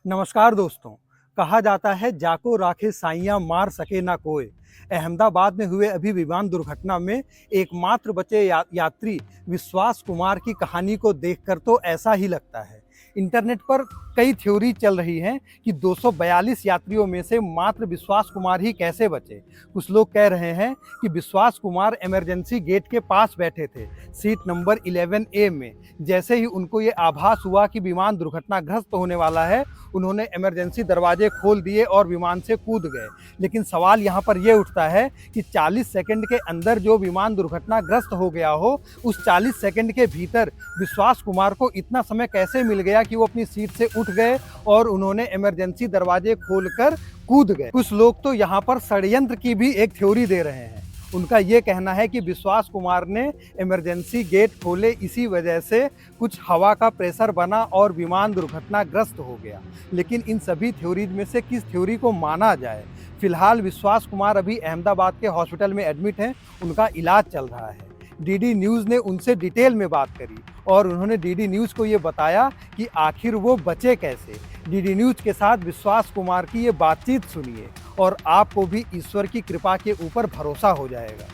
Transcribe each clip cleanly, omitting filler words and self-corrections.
नमस्कार दोस्तों। कहा जाता है जाको राखे साइयां मार सके ना कोई। अहमदाबाद में हुए अभी विमान दुर्घटना में एकमात्र बचे यात्री विश्वास कुमार की कहानी को देखकर तो ऐसा ही लगता है। इंटरनेट पर कई थ्योरी चल रही हैं कि 242 यात्रियों में से मात्र विश्वास कुमार ही कैसे बचे। कुछ लोग कह रहे हैं कि विश्वास कुमार इमरजेंसी गेट के पास बैठे थे, सीट नंबर 11A में। जैसे ही उनको ये आभास हुआ कि विमान दुर्घटनाग्रस्त होने वाला है, उन्होंने इमरजेंसी दरवाजे खोल दिए और विमान से कूद गए। लेकिन सवाल यहाँ पर यह उठता है कि 40 सेकंड के अंदर जो विमान दुर्घटनाग्रस्त हो गया हो, उस 40 सेकंड के भीतर विश्वास कुमार को इतना समय कैसे मिल गया कि वो अपनी सीट से उठ गए और उन्होंने इमरजेंसी दरवाजे खोलकर कूद गए। कुछ लोग तो यहाँ पर षड्यंत्र की भी एक थ्योरी दे रहे हैं। उनका ये कहना है कि विश्वास कुमार ने इमरजेंसी गेट खोले, इसी वजह से कुछ हवा का प्रेशर बना और विमान दुर्घटनाग्रस्त हो गया। लेकिन इन सभी थ्योरीज में से किस थ्योरी को माना जाए? फिलहाल विश्वास कुमार अभी अहमदाबाद के हॉस्पिटल में एडमिट हैं, उनका इलाज चल रहा है। डीडी न्यूज़ ने उनसे डिटेल में बात करी और उन्होंने डीडी न्यूज़ को ये बताया कि आखिर वो बचे कैसे। डीडी न्यूज़ के साथ विश्वास कुमार की ये बातचीत सुनिए और आपको भी ईश्वर की कृपा के ऊपर भरोसा हो जाएगा।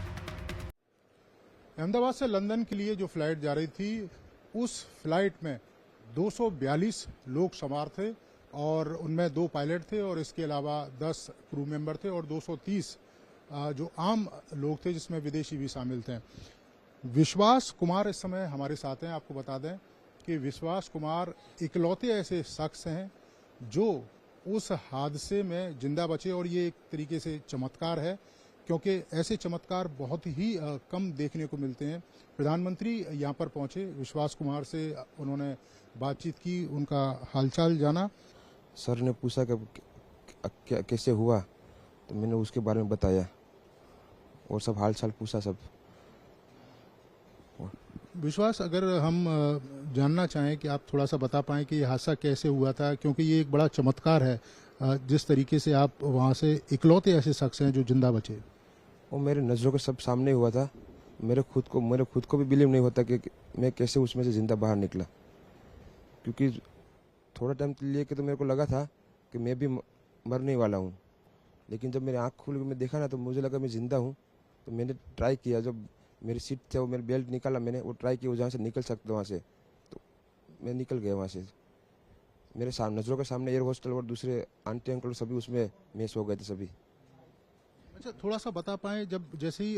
अहमदाबाद से लंदन के लिए जो फ्लाइट जा रही थी, उस फ्लाइट में 242 लोग सवार थे और उनमें 2 पायलट थे और इसके अलावा 10 क्रू मेंबर थे और 230 जो आम लोग थे, जिसमें विदेशी भी शामिल थे। विश्वास कुमार इस समय हमारे साथ हैं। आपको बता दें कि विश्वास कुमार इकलौते ऐसे शख्स हैं जो उस हादसे में जिंदा बचे, और ये एक तरीके से चमत्कार है, क्योंकि ऐसे चमत्कार बहुत ही कम देखने को मिलते हैं। प्रधानमंत्री यहाँ पर पहुंचे, विश्वास कुमार से उन्होंने बातचीत की, उनका हालचाल जाना। सर ने पूछा कि कैसे हुआ, तो मैंने उसके बारे में बताया और सब हालचाल पूछा सब। विश्वास, अगर हम जानना चाहें कि आप थोड़ा सा बता पाएं कि ये हादसा कैसे हुआ था, क्योंकि ये एक बड़ा चमत्कार है जिस तरीके से आप वहाँ से इकलौते ऐसे शख्स हैं जो जिंदा बचे। वो मेरे नज़रों के सब सामने हुआ था। मेरे खुद को भी बिलीव नहीं होता कि मैं कैसे उसमें से जिंदा बाहर निकला, क्योंकि थोड़ा टाइम लिए कि तो मेरे को लगा था कि मैं भी मरने वाला हूँ। लेकिन जब मेरी आँख खुल के मैं देखा ना, तो मुझे लगा मैं जिंदा हूँ। तो मैंने ट्राई किया, जब मेरी सीट थे वो मेरी बेल्ट निकाला, मैंने वो ट्राई किया जहाँ से निकल सकता वहाँ से, तो मैं निकल गया वहाँ से। मेरे नज़रों के सामने एयर होस्टल और दूसरे आंटी अंकल सभी उसमें मिस हो गए थे सभी। अच्छा, थोड़ा सा बता पाएं, जब जैसे ही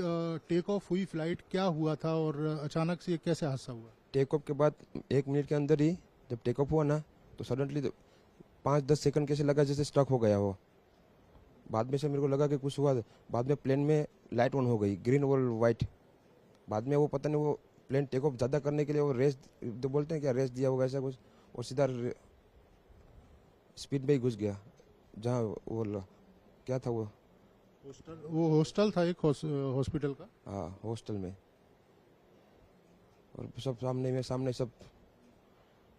टेक ऑफ हुई फ्लाइट, क्या हुआ था और अचानक से कैसे हादसा हुआ? टेक ऑफ के बाद 1 मिनट के अंदर ही जब टेक ऑफ हुआ ना, तो सडनली 5-10 सेकंड कैसे लगा जैसे स्टक हो गया हो। बाद में से मेरे को लगा कि कुछ हुआ। बाद में प्लेन में लाइट ऑन हो गई, ग्रीन और वाइट। बाद में वो पता नहीं, वो प्लेन टेक ऑफ ज़्यादा करने के लिए वो रेस तो बोलते हैं क्या, रेस दिया होगा ऐसा कुछ, और सीधा स्पीड में ही घुस गया जहाँ वो क्या था वो हॉस्टल था, एक हॉस्पिटल का। हाँ, हॉस्टल में। और सब सामने सब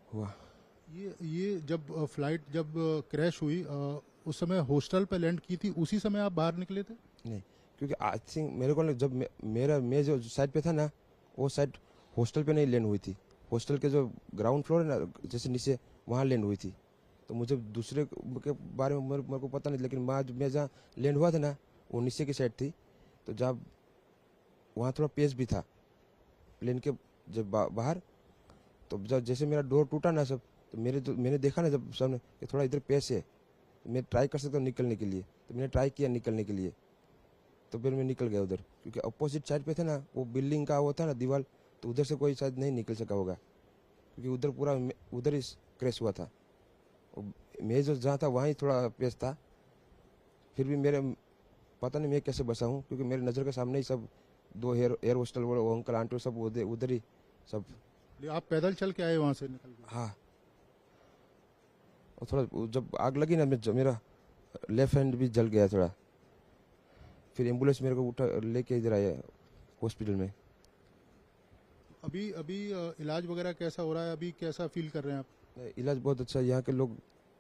हुआ। ये जब फ्लाइट जब क्रैश हुई, उस समय हॉस्टल पे लैंड की थी, उसी समय आप बाहर निकले थे? नहीं, क्योंकि आई थिंक मेरे को जब मैं जो साइड पे था ना, वो साइड हॉस्टल पे नहीं लैंड हुई थी। हॉस्टल के जो ग्राउंड फ्लोर है ना, जैसे नीचे, वहाँ लैंड हुई थी। तो मुझे दूसरे के बारे में मेरे को पता नहीं, लेकिन मैं जहाँ लैंड हुआ था ना, वो नीचे की साइड थी। तो जब वहाँ थोड़ा पेस भी था प्लेन के जब बाहर, तो जब जैसे मेरा डोर टूटा ना सब, तो मैंने देखा ना जब सामने कि थोड़ा इधर पेस है, तो मैं ट्राई कर सकता हूँ निकलने के लिए। तो मैंने ट्राई किया निकलने के लिए, तो फिर मैं निकल गया उधर, क्योंकि अपोजिट साइड पे था ना वो बिल्डिंग का वो था ना दीवार, तो उधर से कोई शायद नहीं निकल सका होगा, क्योंकि उधर पूरा उधर ही क्रैश हुआ था। मैं जो जहाँ था वहाँ ही थोड़ा पेस था। फिर भी मेरे पता नहीं मैं कैसे बचा हूँ, क्योंकि मेरे नज़र के सामने ही सब 2 एयर होस्टल वो अंकल आंटी सब उधर ही सब। आप पैदल चल के आए वहाँ से निकल के? हाँ, और थोड़ा जब आग लगी ना, मेरा लेफ्ट हैंड भी जल गया थोड़ा। फिर एम्बुलेंस मेरे को उठा लेके इधर आया हॉस्पिटल में। अभी इलाज वगैरह कैसा हो रहा है? अभी कैसा फील कर रहे हैं आप? इलाज बहुत अच्छा है, यहाँ के लोग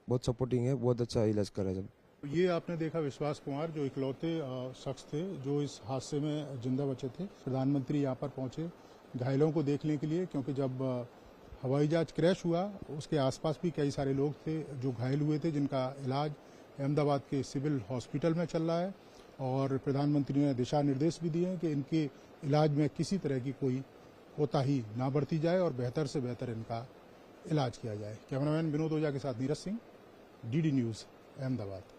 बहुत सपोर्टिंग है, बहुत अच्छा इलाज कर रहे हैं सब। ये आपने देखा विश्वास कुमार, जो इकलौते शख्स थे जो इस हादसे में जिंदा बचे थे। प्रधानमंत्री यहाँ पर पहुंचे घायलों को देखने के लिए, क्योंकि जब हवाई जहाज क्रैश हुआ उसके आसपास भी कई सारे लोग थे जो घायल हुए थे, जिनका इलाज अहमदाबाद के सिविल हॉस्पिटल में चल रहा है। और प्रधानमंत्री ने दिशा निर्देश भी दिए हैं कि इनके इलाज में किसी तरह की कोई कोताही ना बरती जाए और बेहतर से बेहतर इनका इलाज किया जाए। कैमरामैन विनोद ओझा के साथ नीरज सिंह, डीडी न्यूज़, अहमदाबाद।